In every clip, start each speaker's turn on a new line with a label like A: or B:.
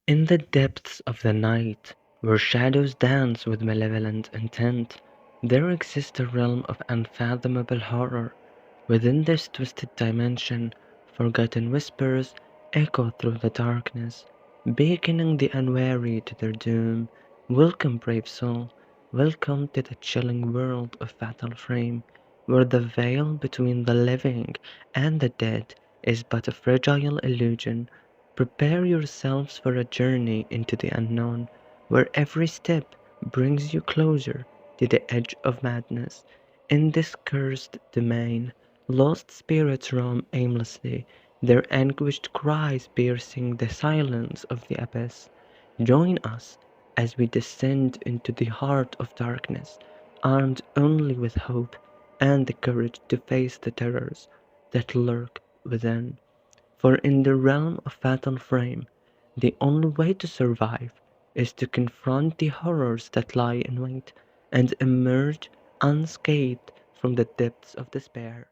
A: In the depths of the night, where shadows dance with malevolent intent, there exists a realm of unfathomable horror. Within this twisted dimension, forgotten whispers echo through the darkness, beckoning the unwary to their doom. Welcome, brave soul, welcome to the chilling world of Fatal Frame, where the veil between the living and the dead is but a fragile illusion. Prepare yourselves for a journey into the unknown, where every step brings you closer to the edge of madness. In this cursed domain, lost spirits roam aimlessly, their anguished cries piercing the silence of the abyss. Join us as we descend into the heart of darkness, armed only with hope and the courage to face the terrors that lurk within. For in the realm of Fatal Frame, the only way to survive is to confront the horrors that lie in wait and emerge unscathed from the depths of despair.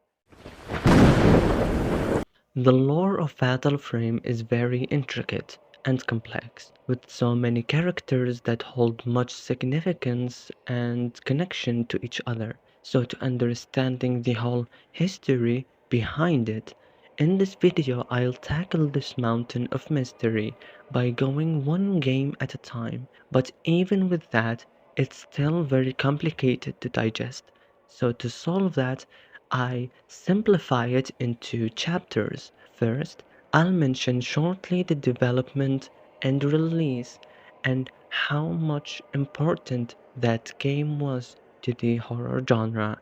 A: The lore of Fatal Frame is very intricate and complex, with so many characters that hold much significance and connection to each other. So to understanding the whole history behind it, in this video I'll tackle this mountain of mystery by going one game at a time, but even with that, it's still very complicated to digest. So to solve that, I simplify it into chapters. First, I'll mention shortly the development and release and how much important that game was to the horror genre.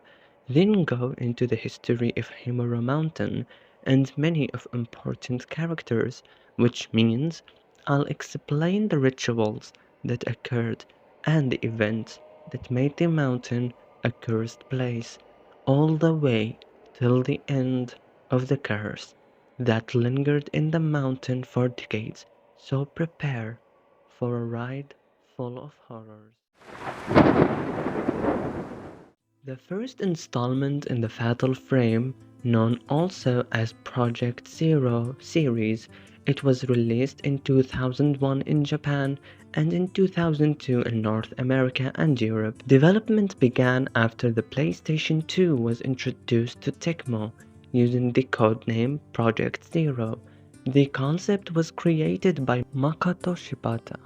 A: Then go into the history of Himuro Mountain and many of important characters, which means I'll explain the rituals that occurred and the events that made the mountain a cursed place, all the way till the end of the curse that lingered in the mountain for decades. So prepare for a ride full of horrors. The first installment in the Fatal Frame, known also as Project Zero series, it was released in 2001 in Japan and in 2002 in North America and Europe. Development began after the PlayStation 2 was introduced to Tecmo using the codename Project Zero. The concept was created by Makoto Shibata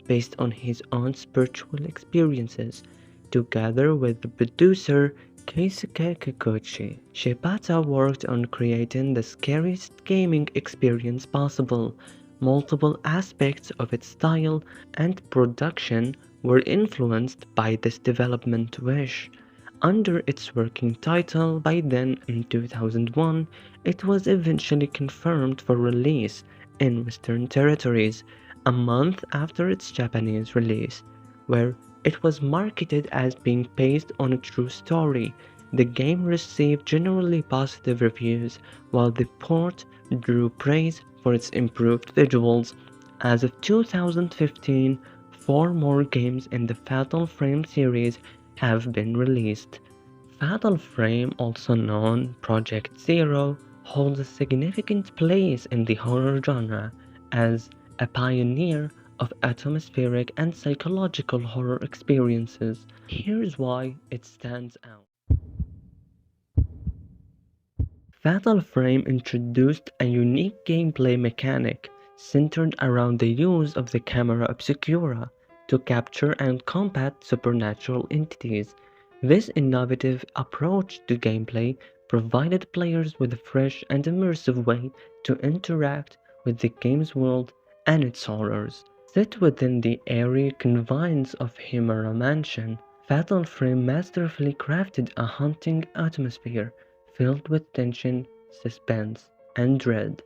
A: based on his own spiritual experiences, together with the producer Keisuke Kikuchi. Shibata worked on creating the scariest gaming experience possible. Multiple aspects of its style and production were influenced by this development wish. Under its working title by then in 2001, it was eventually confirmed for release in Western territories a month after its Japanese release, where it was marketed as being based on a true story. The game received generally positive reviews, while the port drew praise for its improved visuals. As of 2015, four more games in the Fatal Frame series have been released. Fatal Frame, also known Project Zero, holds a significant place in the horror genre as a pioneer of atmospheric and psychological horror experiences. Here's why it stands out. Fatal Frame introduced a unique gameplay mechanic centered around the use of the camera obscura to capture and combat supernatural entities. This innovative approach to gameplay provided players with a fresh and immersive way to interact with the game's world and its horrors. Set within the airy confines of Himura Mansion, Fatal Frame masterfully crafted a haunting atmosphere filled with tension, suspense, and dread.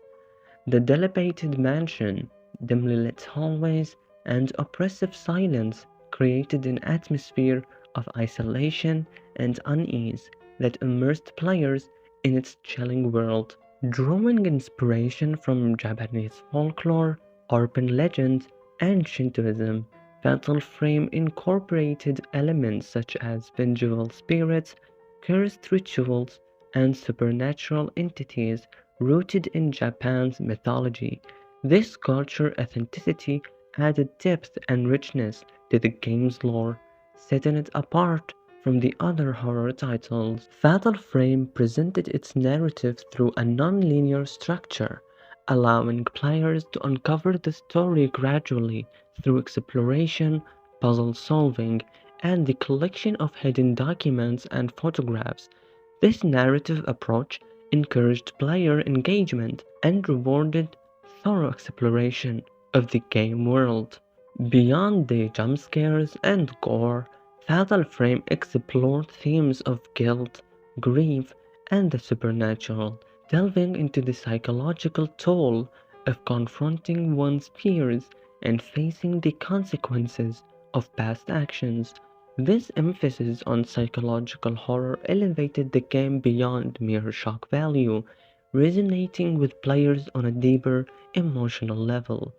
A: The dilapidated mansion, dimly lit hallways, and oppressive silence created an atmosphere of isolation and unease that immersed players in its chilling world. Drawing inspiration from Japanese folklore, urban legends, and Shintoism, Fatal Frame incorporated elements such as vengeful spirits, cursed rituals, and supernatural entities rooted in Japan's mythology. This culture authenticity added depth and richness to the game's lore, setting it apart from the other horror titles. Fatal Frame presented its narrative through a non-linear structure, allowing players to uncover the story gradually through exploration, puzzle solving, and the collection of hidden documents and photographs. This narrative approach encouraged player engagement and rewarded thorough exploration of the game world. Beyond the jump scares and gore, Fatal Frame explored themes of guilt, grief, and the supernatural, delving into the psychological toll of confronting one's fears and facing the consequences of past actions. This emphasis on psychological horror elevated the game beyond mere shock value, resonating with players on a deeper emotional level.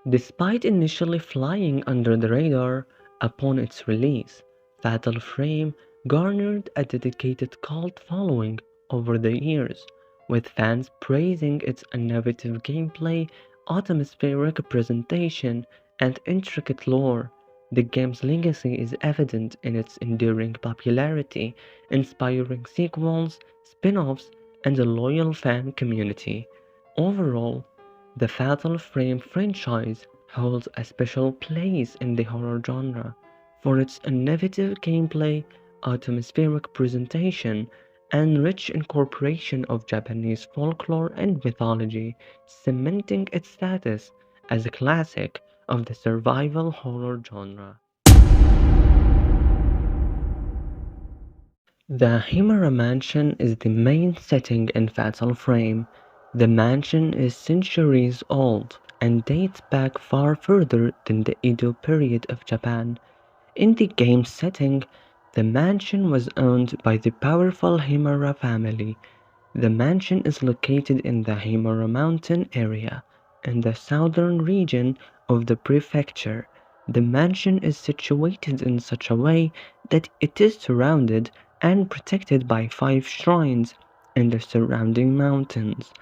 A: Despite initially flying under the radar upon its release, Fatal Frame garnered a dedicated cult following over the years, with fans praising its innovative gameplay, atmospheric presentation, and intricate lore. The game's legacy is evident in its enduring popularity, inspiring sequels, spin-offs, and a loyal fan community. Overall, the Fatal Frame franchise holds a special place in the horror genre for its innovative gameplay, atmospheric presentation, and rich incorporation of Japanese folklore and mythology, cementing its status as a classic of the survival horror genre. The Himura Mansion is the main setting in Fatal Frame. The mansion is centuries old and dates back far further than the Edo period of Japan. In the game's setting, the mansion was owned by the powerful Himura family. The mansion is located in the Himura Mountain area, in the southern region of the prefecture. The mansion is situated in such a way that it is surrounded and protected by 5 shrines in the surrounding mountains.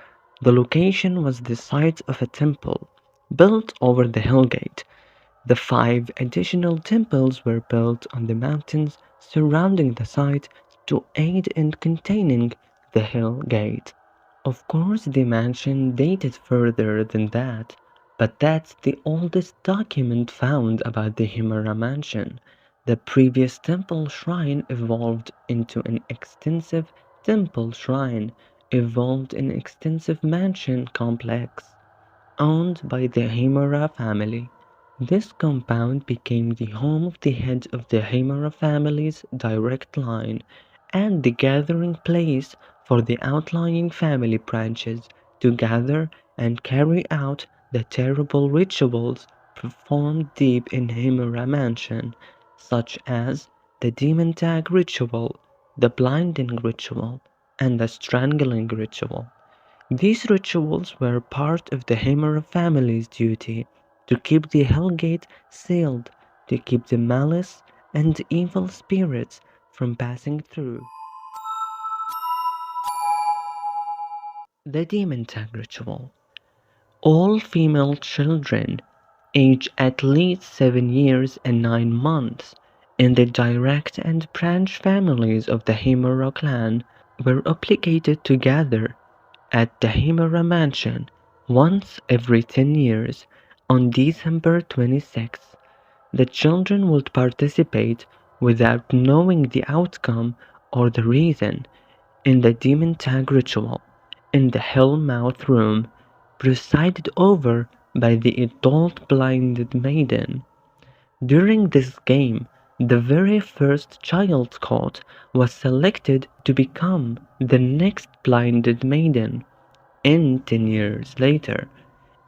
A: The location was the site of a temple built over the Hellgate. The 5 additional temples were built on the mountains surrounding the site to aid in containing the Hell Gate. Of course, the mansion dated further than that, but that's the oldest document found about the Himura mansion. The previous temple shrine evolved into an extensive temple shrine, evolved in extensive mansion complex owned by the Himura family. This compound became the home of the head of the Himura family's direct line and the gathering place for the outlying family branches to gather and carry out the terrible rituals performed deep in Himura Mansion, such as the demon tag ritual, the blinding ritual, and the strangling ritual. These rituals were part of the Himura family's duty to keep the Hellgate sealed, to keep the malice and evil spirits from passing through. The Demon Tag Ritual. All female children, aged at least 7 years and 9 months, in the direct and branch families of the Himura clan, were obligated to gather at the Himura Mansion once every 10 years on December 26th. The children would participate without knowing the outcome or the reason in the demon tag ritual in the Hellmouth Room, presided over by the adult blinded maiden. During this game, the very first child caught was selected to become the next blinded maiden in 10 years later,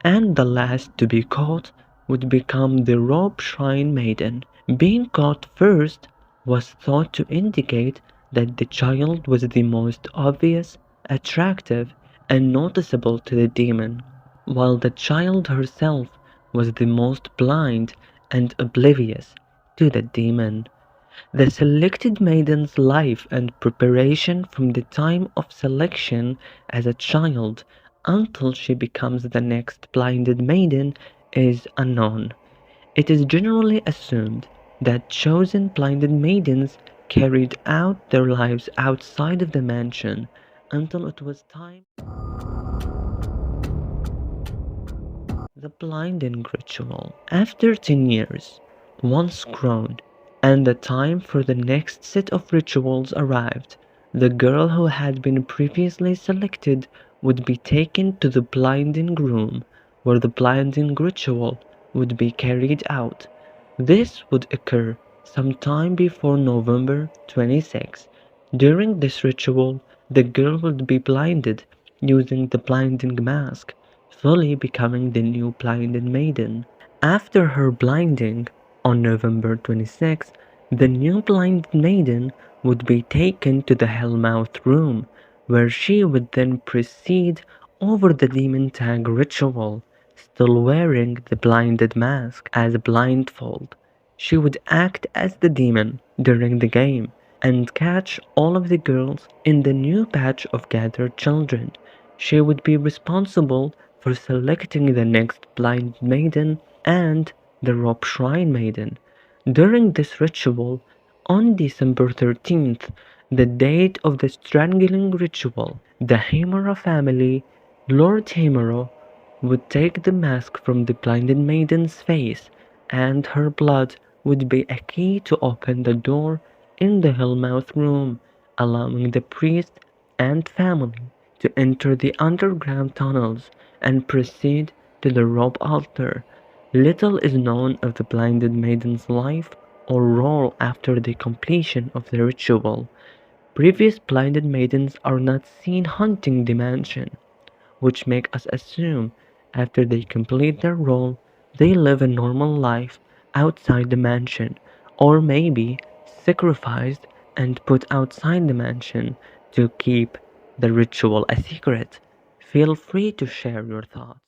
A: and the last to be caught would become the Robe Shrine Maiden. Being caught first was thought to indicate that the child was the most obvious, attractive, and noticeable to the demon, while the child herself was the most blind and oblivious to the demon. The selected maiden's life and preparation from the time of selection as a child until she becomes the next blinded maiden is unknown. It is generally assumed that chosen blinded maidens carried out their lives outside of the mansion until it was time. The blinding ritual. After 10 years, once grown, and the time for the next set of rituals arrived, the girl who had been previously selected would be taken to the blinding room, where the blinding ritual would be carried out. This would occur sometime before November 26. During this ritual, the girl would be blinded using the blinding mask, fully becoming the new blinded maiden. After her blinding on November 26, the new blinded maiden would be taken to the Hellmouth room, where she would then proceed over the demon tag ritual, still wearing the blinded mask as a blindfold. She would act as the demon during the game and catch all of the girls in the new batch of gathered children. She would be responsible for selecting the next blind maiden and the rope shrine maiden. During this ritual, on December 13th, the date of the strangling ritual, the Himuro family, Lord Himuro, would take the mask from the blinded maiden's face, and her blood would be a key to open the door in the Hellmouth room, allowing the priest and family to enter the underground tunnels and proceed to the rope altar. Little is known of the blinded maiden's life or role after the completion of the ritual. Previous blinded maidens are not seen hunting the mansion, which make us assume after they complete their role, they live a normal life outside the mansion, or maybe sacrificed and put outside the mansion to keep the ritual a secret. Feel free to share your thoughts.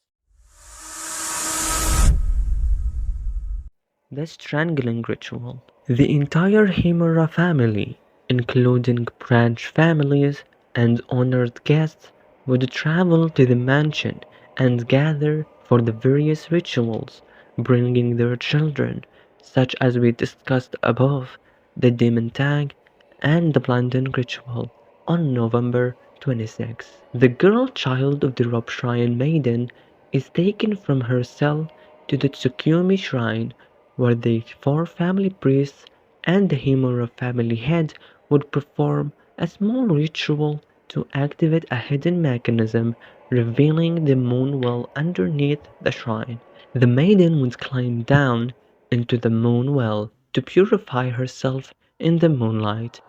A: The strangling ritual. The entire Himura family, including branch families and honored guests, would travel to the mansion and gather for the various rituals, bringing their children, such as we discussed above, the demon tag and the blinding ritual, on November 26. The girl child of the rope shrine maiden is taken from her cell to the Tsukumi shrine, where the four family priests and the Himura family head would perform a small ritual to activate a hidden mechanism revealing the moon well underneath the shrine. The maiden would climb down into the moon well to purify herself in the moonlight.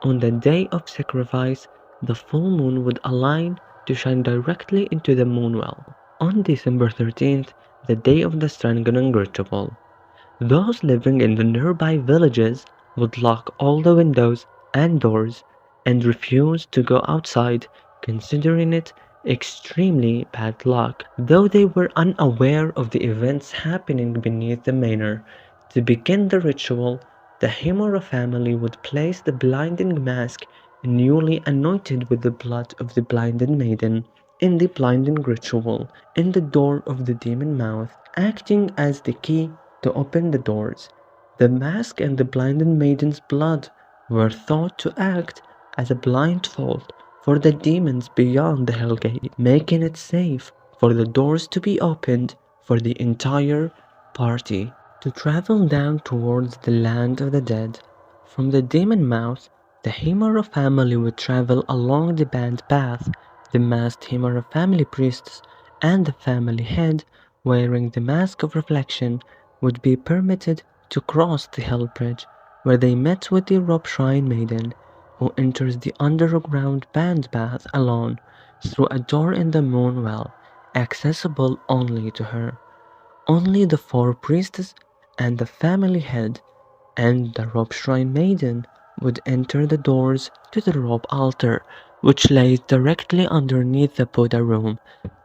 A: On the day of sacrifice, the full moon would align to shine directly into the moon well. On December 13th, the day of the strangling ritual, those living in the nearby villages would lock all the windows and doors and refuse to go outside, considering it extremely bad luck, though they were unaware of the events happening beneath the manor. To begin the ritual, the Himura family would place the blinding mask, newly anointed with the blood of the blinded maiden, in the blinding ritual in the door of the demon mouth, acting as the key to open the doors. The mask and the blinded maiden's blood were thought to act as a blindfold for the demons beyond the Hellgate, making it safe for the doors to be opened for the entire party to travel down towards the land of the dead. From the demon mouth, the Himura family would travel along the band path. The masked Himura family priests and the family head, wearing the mask of reflection, would be permitted to cross the Hell Bridge, where they met with the rope shrine maiden, who enters the underground band path alone through a door in the moon well, accessible only to her. Only the four priestesses and the family head and the rope shrine maiden would enter the doors to the rope altar, which lays directly underneath the Buddha room,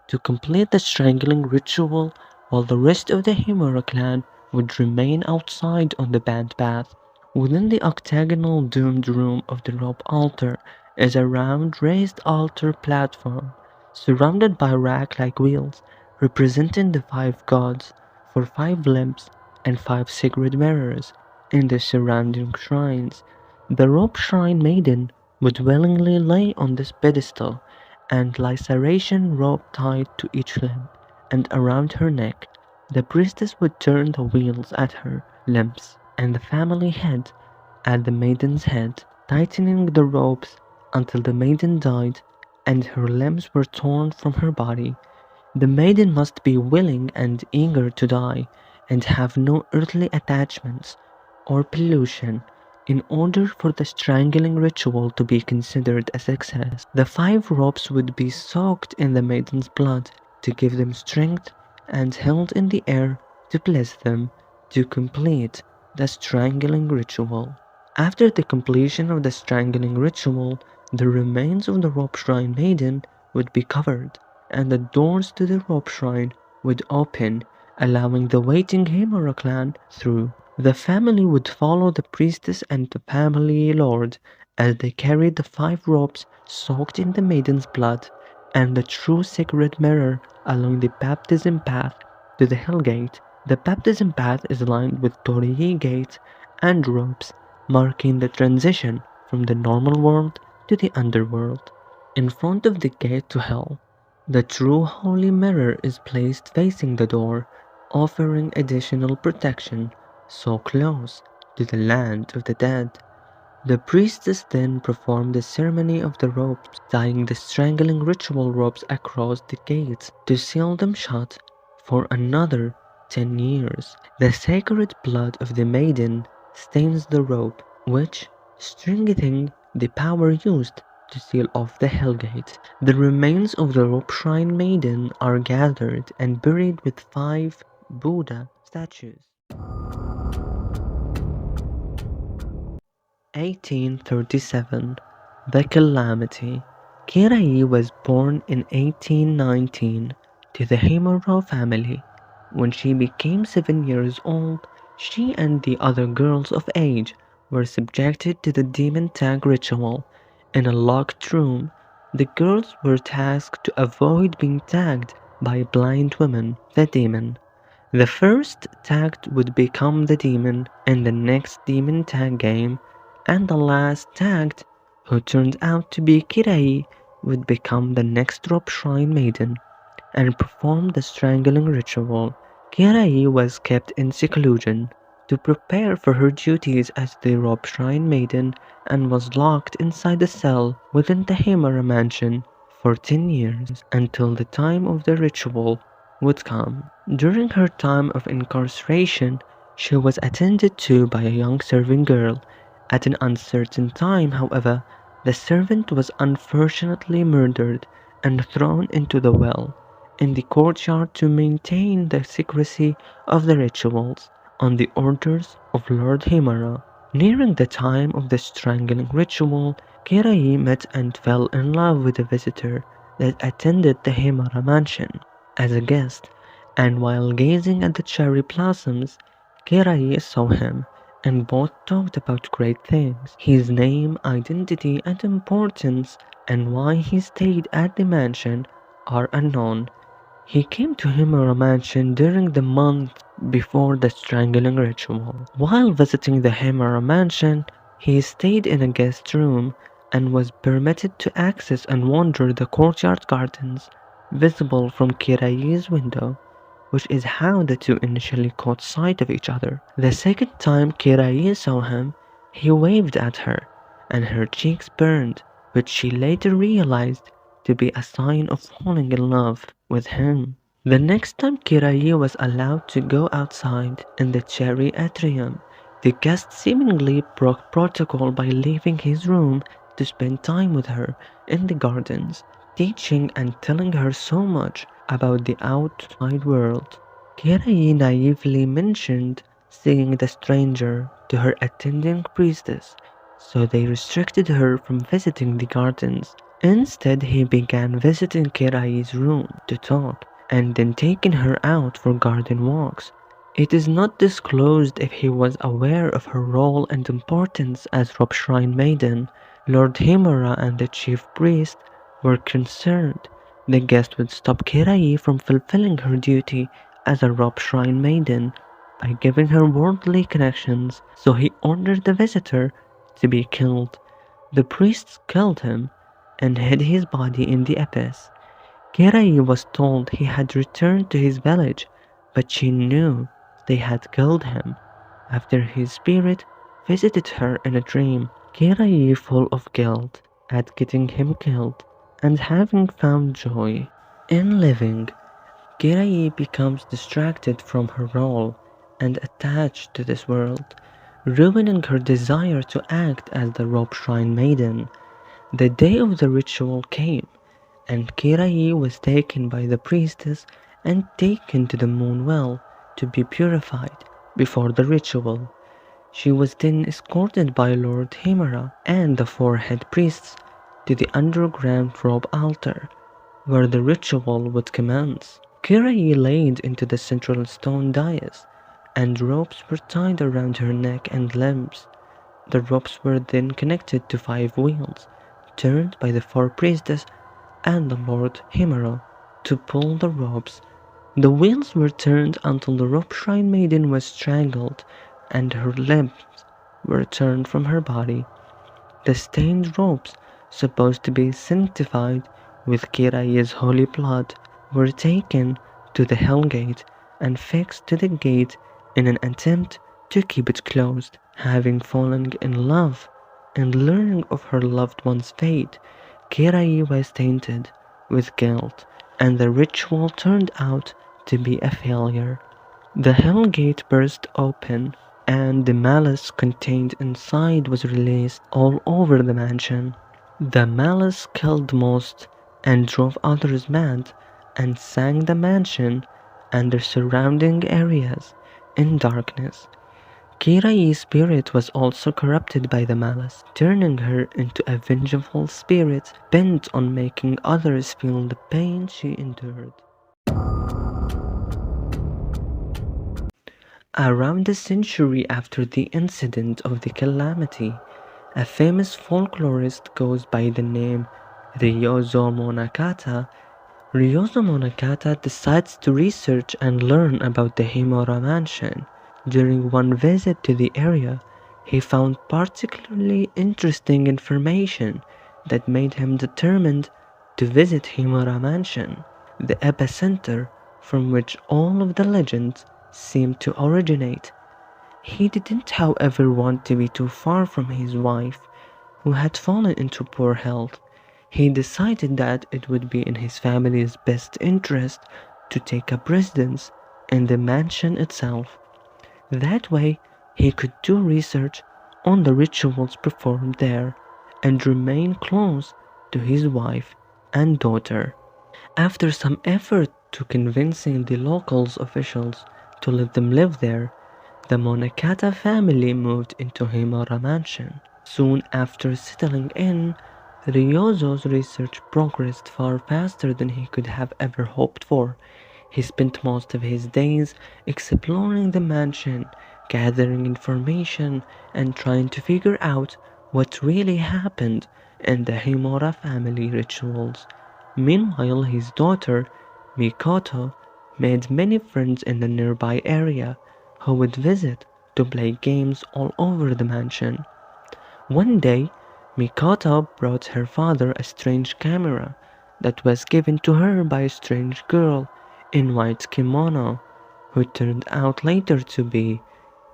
A: to complete the strangling ritual, while the rest of the Himura clan would remain outside on the band path. Within the octagonal domed room of the rope altar is a round raised altar platform, surrounded by rack-like wheels representing the five gods, for five limbs and 5 sacred mirrors in the surrounding shrines. The rope shrine maiden would willingly lay on this pedestal, and laceration rope tied to each limb and around her neck. The priestess would turn the wheels at her limbs, and the family head at the maiden's head, tightening the ropes until the maiden died and her limbs were torn from her body. The maiden must be willing and eager to die, and have no earthly attachments or pollution in order for the strangling ritual to be considered a success. The 5 ropes would be soaked in the maiden's blood to give them strength and held in the air to bless them to complete the strangling ritual. After the completion of the strangling ritual, the remains of the rope shrine maiden would be covered, and the doors to the rope shrine would open, allowing the waiting himuro clan through. The family would follow the priestess and the family lord as they carried the 5 ropes soaked in the maiden's blood and the true sacred mirror along the baptism path to the Hell Gate. The baptism path is lined with torii gates and ropes, marking the transition from the normal world to the underworld. In front of the gate to Hell, the true holy mirror is placed facing the door, offering additional protection so close to the land of the dead. The priestess then performed the ceremony of the ropes, tying the strangling ritual ropes across the gates to seal them shut for another 10 years. The sacred blood of the maiden stains the rope, which strengthening the power used to seal off the Hellgate. The remains of the rope shrine maiden are gathered and buried with 5 Buddha statues. 1837. The Calamity. Kirai was born in 1819 to the Himuro family. When she became 7 years old, she and the other girls of age were subjected to the demon tag ritual. In a locked room, the girls were tasked to avoid being tagged by a blind woman, the demon. The first tagged would become the demon in the next demon tag game, and the last tagged, who turned out to be Kirai, would become the next drop shrine maiden and perform the strangling ritual. Kirai was kept in seclusion to prepare for her duties as the rope shrine maiden and was locked inside a cell within the Himura mansion for 10 years until the time of the ritual would come. During her time of incarceration, she was attended to by a young serving girl. At an uncertain time, however, the servant was unfortunately murdered and thrown into the well in the courtyard to maintain the secrecy of the rituals on the orders of Lord Himara. Nearing the time of the strangling ritual, Kirai met and fell in love with a visitor that attended the Himara mansion as a guest, and while gazing at the cherry blossoms, Kirai saw him, and both talked about great things. His name, identity, and importance, and why he stayed at the mansion are unknown. He came to Himura Mansion during the month before the strangling ritual. While visiting the Himura Mansion, he stayed in a guest room and was permitted to access and wander the courtyard gardens visible from Kirai's window, which is how the two initially caught sight of each other. The second time Kirai saw him, he waved at her, and her cheeks burned, which she later realized to be a sign of falling in love with him. The next time Kirai was allowed to go outside in the cherry atrium, the guest seemingly broke protocol by leaving his room to spend time with her in the gardens, teaching and telling her so much about the outside world. Kirai naively mentioned seeing the stranger to her attending priestess, so they restricted her from visiting the gardens. Instead, he began visiting Kirai's room to talk, and then taking her out for garden walks. It is not disclosed if he was aware of her role and importance as Rob Shrine Maiden. Lord Himura and the chief priest were concerned the guest would stop Kirai from fulfilling her duty as a Rob Shrine Maiden by giving her worldly connections, so he ordered the visitor to be killed. The priests killed him and hid his body in the abyss. Kirai was told he had returned to his village, but she knew they had killed him. After his spirit visited her in a dream, Kirai, full of guilt at getting him killed and having found joy in living, Kirai becomes distracted from her role and attached to this world, ruining her desire to act as the Robe Shrine Maiden. The day of the ritual came, and Kirai was taken by the priestess and taken to the moon well to be purified before the ritual. She was then escorted by Lord Himuro and the four head priests to the underground robe altar, where the ritual would commence. Kirai laid into the central stone dais, and ropes were tied around her neck and limbs. The ropes were then connected to 5 wheels, turned by the four priestesses and the Lord Himuro to pull the ropes. The wheels were turned until the rope shrine maiden was strangled and her limbs were turned from her body. The stained ropes, supposed to be sanctified with Kirai's holy blood, were taken to the Hell Gate and fixed to the gate in an attempt to keep it closed. Having fallen in love and learning of her loved one's fate, Kirai was tainted with guilt, and the ritual turned out to be a failure. The Hell Gate burst open, and the malice contained inside was released all over the mansion. The malice killed most and drove others mad, and sank the mansion and the surrounding areas in darkness. Kirai's spirit was also corrupted by the malice, turning her into a vengeful spirit bent on making others feel the pain she endured. Around a century after the incident of the calamity, a famous folklorist goes by the name Ryozo Monakata. Ryozo Monakata decides to research and learn about the Himura mansion. During one visit to the area, he found particularly interesting information that made him determined to visit Himura mansion, the epicenter from which all of the legends seemed to originate. He didn't, however, want to be too far from his wife, who had fallen into poor health. He decided that it would be in his family's best interest to take up residence in the mansion itself. That way, he could do research on the rituals performed there and remain close to his wife and daughter. After some effort to convincing the locals officials to let them live there, the Monakata family moved into Himura Mansion. Soon after settling in, Ryozo's research progressed far faster than he could have ever hoped for. He spent most of his days exploring the mansion, gathering information, and trying to figure out what really happened in the Himura family rituals. Meanwhile, his daughter, Mikoto, made many friends in the nearby area who would visit to play games all over the mansion. One day, Mikoto brought her father a strange camera that was given to her by a strange girl in white kimono, who turned out later to be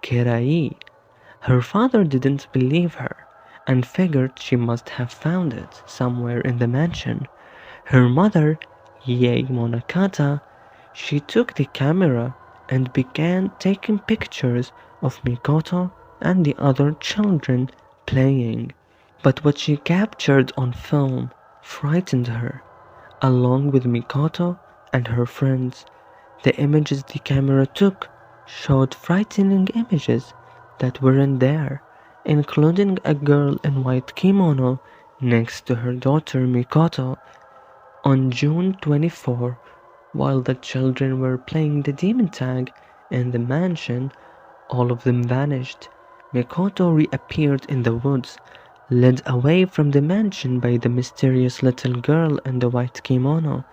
A: Kirai. Her father didn't believe her and figured she must have found it somewhere in the mansion. Her mother, Yae Monakata, she took the camera and began taking pictures of Mikoto and the other children playing. But what she captured on film frightened her, along with Mikoto and her friends. The images the camera took showed frightening images that weren't there, including a girl in white kimono next to her daughter Mikoto. On June 24, while the children were playing the demon tag in the mansion, all of them vanished. Mikoto reappeared in the woods, led away from the mansion by the mysterious little girl in the white kimono.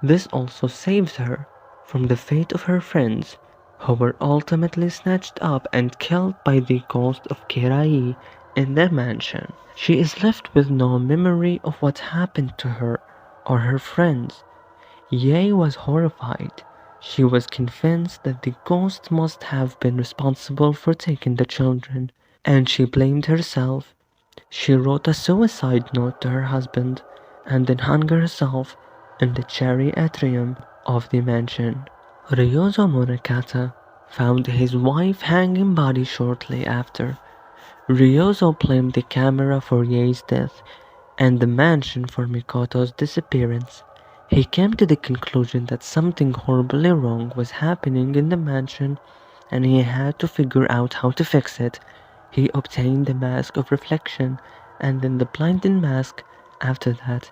A: This also saved her from the fate of her friends who were ultimately snatched up and killed by the ghost of Kirai in their mansion. She is left with no memory of what happened to her or her friends. Ye was horrified. She was convinced that the ghost must have been responsible for taking the children, and she blamed herself. She wrote a suicide note to her husband and then hung herself in the cherry atrium of the mansion. Ryozo Munakata found his wife hanging body shortly after. Ryozo blamed the camera for Ye's death and the mansion for Mikoto's disappearance. He came to the conclusion that something horribly wrong was happening in the mansion and he had to figure out how to fix it. He obtained the mask of reflection and then the blinding mask. After that,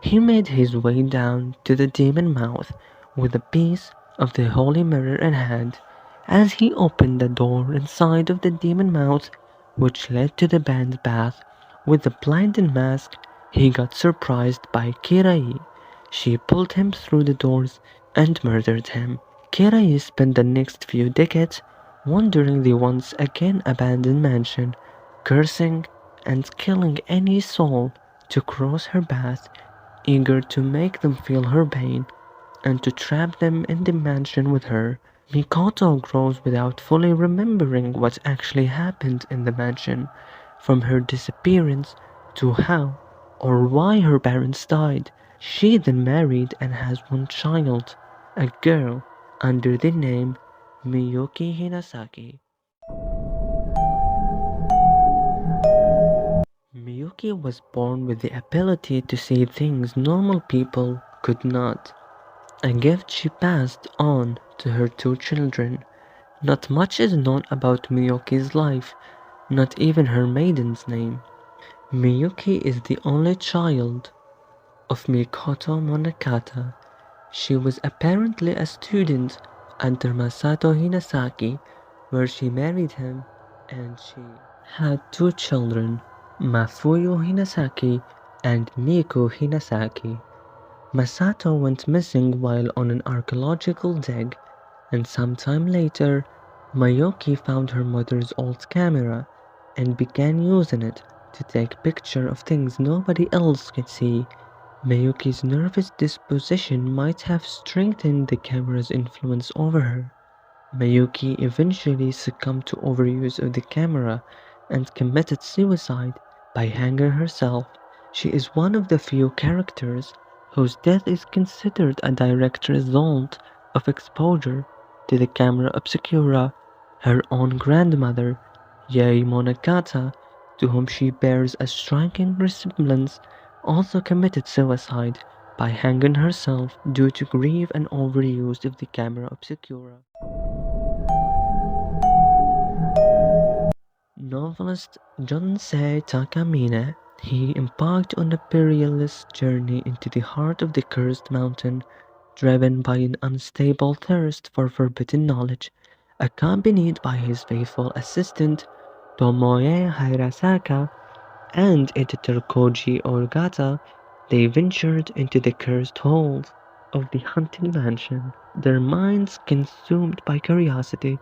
A: he made his way down to the demon mouth with a piece of the holy mirror in hand. As he opened the door inside of the demon mouth, which led to the band's bath, with the blinding mask, he got surprised by Kirai. She pulled him through the doors and murdered him. Kirai spent the next few decades wandering the once again abandoned mansion, cursing and killing any soul to cross her path, eager to make them feel her pain and to trap them in the mansion with her. Mikoto grows without fully remembering what actually happened in the mansion, from her disappearance to how or why her parents died. She then married and has one child, a girl, under the name Miyuki Hinasaki. Miyuki was born with the ability to see things normal people could not, a gift she passed on to her two children. Not much is known about Miyuki's life, not even her maiden's name. Miyuki is the only child of Mikoto Monakata. She was apparently a student under Masato Hinasaki, where she married him, and she had two children, Mafuyo Hinasaki and Miku Hinasaki. Masato went missing while on an archaeological dig, and sometime later, Mayuki found her mother's old camera and began using it to take pictures of things nobody else could see. Mayuki's nervous disposition might have strengthened the camera's influence over her. Mayuki eventually succumbed to overuse of the camera and committed suicide by hanging herself. She is one of the few characters whose death is considered a direct result of exposure to the camera obscura. Her own grandmother, Yae Monagata, to whom she bears a striking resemblance, also committed suicide by hanging herself due to grief and overuse of the camera obscura. Novelist Jonsei Takamine, he embarked on a perilous journey into the heart of the cursed mountain, driven by an unstable thirst for forbidden knowledge. Accompanied by his faithful assistant Tomoe Hirasaka and editor Koji Ogata, they ventured into the cursed halls of the haunted mansion, their minds consumed by curiosity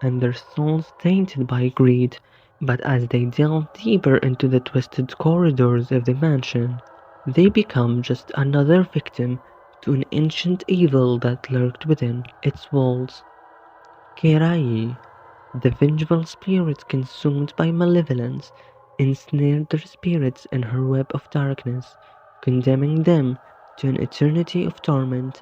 A: and their souls tainted by greed. But as they delve deeper into the twisted corridors of the mansion, they become just another victim to an ancient evil that lurked within its walls. Kirai, the vengeful spirit consumed by malevolence, ensnared their spirits in her web of darkness, condemning them to an eternity of torment.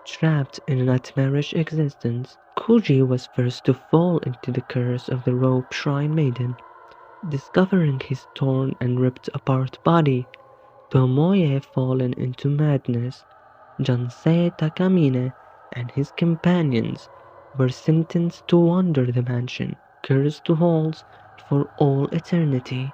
A: Trapped in a nightmarish existence, Koji was first to fall into the curse of the rope shrine maiden. Discovering his torn and ripped apart body, Tomoe fallen into madness. Jansei Takamine and his companions were sentenced to wander the mansion, cursed halls for all eternity,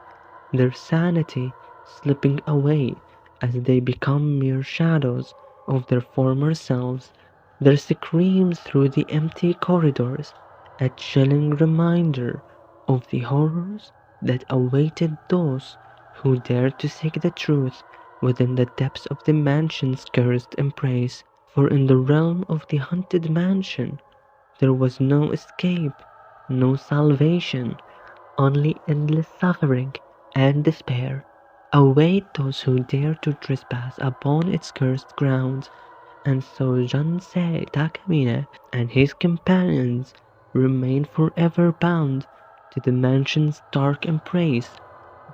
A: their sanity slipping away as they become mere shadows of their former selves. Their screams through the empty corridors, a chilling reminder of the horrors that awaited those who dared to seek the truth within the depths of the mansion's cursed embrace. For in the realm of the haunted mansion, There was no escape, no salvation, only endless suffering and despair await those who dare to trespass upon its cursed grounds. And so Jansei Takamine and his companions remain forever bound to the mansion's dark embrace,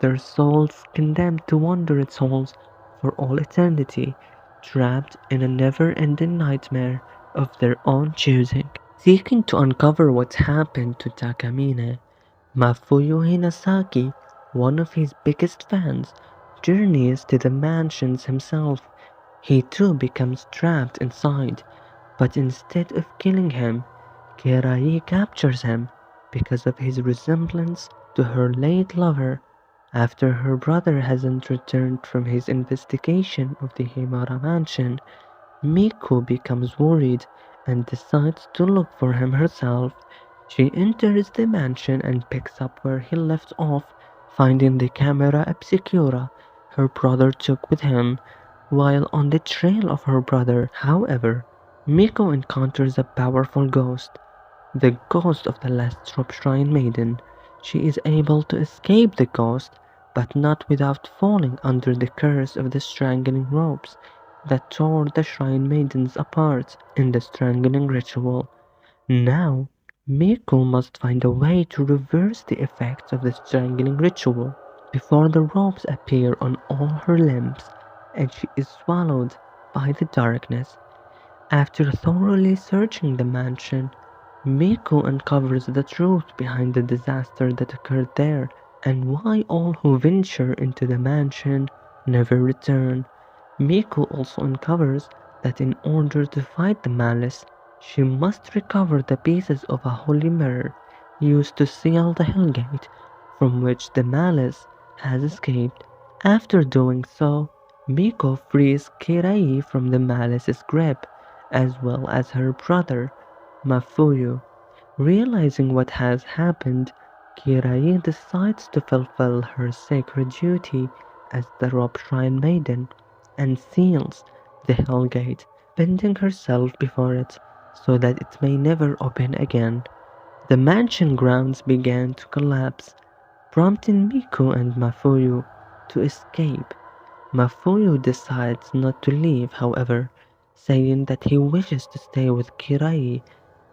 A: their souls condemned to wander its halls for all eternity, trapped in a never-ending nightmare of their own choosing. Seeking to uncover what happened to Takamine, Mafuyu Hinasaki, one of his biggest fans, journeys to the mansions himself. He too becomes trapped inside, but instead of killing him, Kirai captures him because of his resemblance to her late lover. After her brother hasn't returned from his investigation of the Himara mansion, Miku becomes worried and decides to look for him herself. She enters the mansion and picks up where he left off, finding the camera obscura her brother took with him. While on the trail of her brother, however, Miko encounters a powerful ghost, the ghost of the last drop shrine maiden. She is able to escape the ghost, but not without falling under the curse of the strangling ropes that tore the shrine maidens apart in the strangling ritual. Now, Miko must find a way to reverse the effects of the strangling ritual before the ropes appear on all her limbs and she is swallowed by the darkness. After thoroughly searching the mansion, Miko uncovers the truth behind the disaster that occurred there and why all who venture into the mansion never return. Miko also uncovers that in order to fight the malice, she must recover the pieces of a holy mirror used to seal the Hellgate from which the malice has escaped. After doing so, Miko frees Kirai from the malice's grip, as well as her brother, Mafuyu. Realizing what has happened, Kirai decides to fulfill her sacred duty as the Rob Shrine Maiden and seals the Hellgate, bending herself before it so that it may never open again. The mansion grounds began to collapse, prompting Miku and Mafuyu to escape. Mafuyu decides not to leave, however, saying that he wishes to stay with Kirai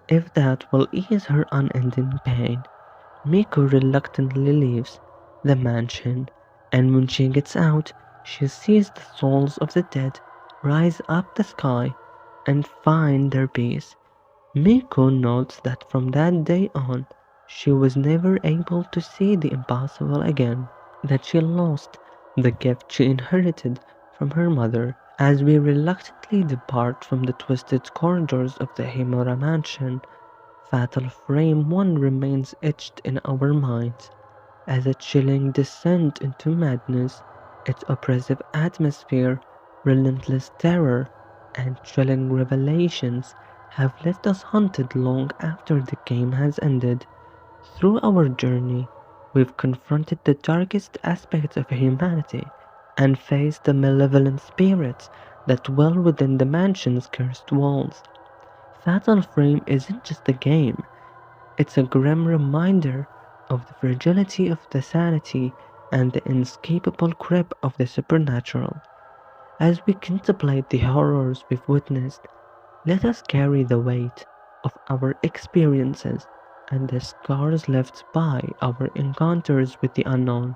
A: if that will ease her unending pain. Miku reluctantly leaves the mansion, and when she gets out, she sees the souls of the dead rise up the sky and find their peace. Miku notes that from that day on, she was never able to see the impossible again, that she lost the gift she inherited from her mother. As we reluctantly depart from the twisted corridors of the Himura mansion, Fatal Frame 1 remains etched in our minds as a chilling descent into madness. Its oppressive atmosphere, relentless terror, and chilling revelations have left us haunted long after the game has ended. Through our journey, we've confronted the darkest aspects of humanity and faced the malevolent spirits that dwell within the mansion's cursed walls. Fatal Frame isn't just a game, it's a grim reminder of the fragility of the sanity and the inescapable grip of the supernatural. As we contemplate the horrors we've witnessed, let us carry the weight of our experiences and the scars left by our encounters with the unknown,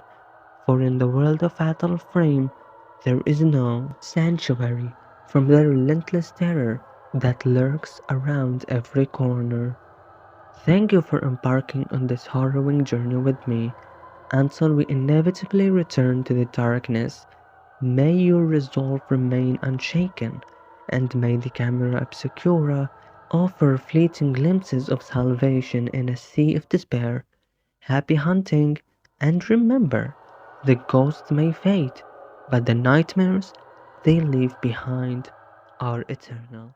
A: for in the world of Fatal Frame there is no sanctuary from the relentless terror that lurks around every corner. Thank you for embarking on this harrowing journey with me until we inevitably return to the darkness. May your resolve remain unshaken, and may the camera obscura offer fleeting glimpses of salvation in a sea of despair. Happy hunting, and remember, the ghosts may fade, but the nightmares they leave behind are eternal.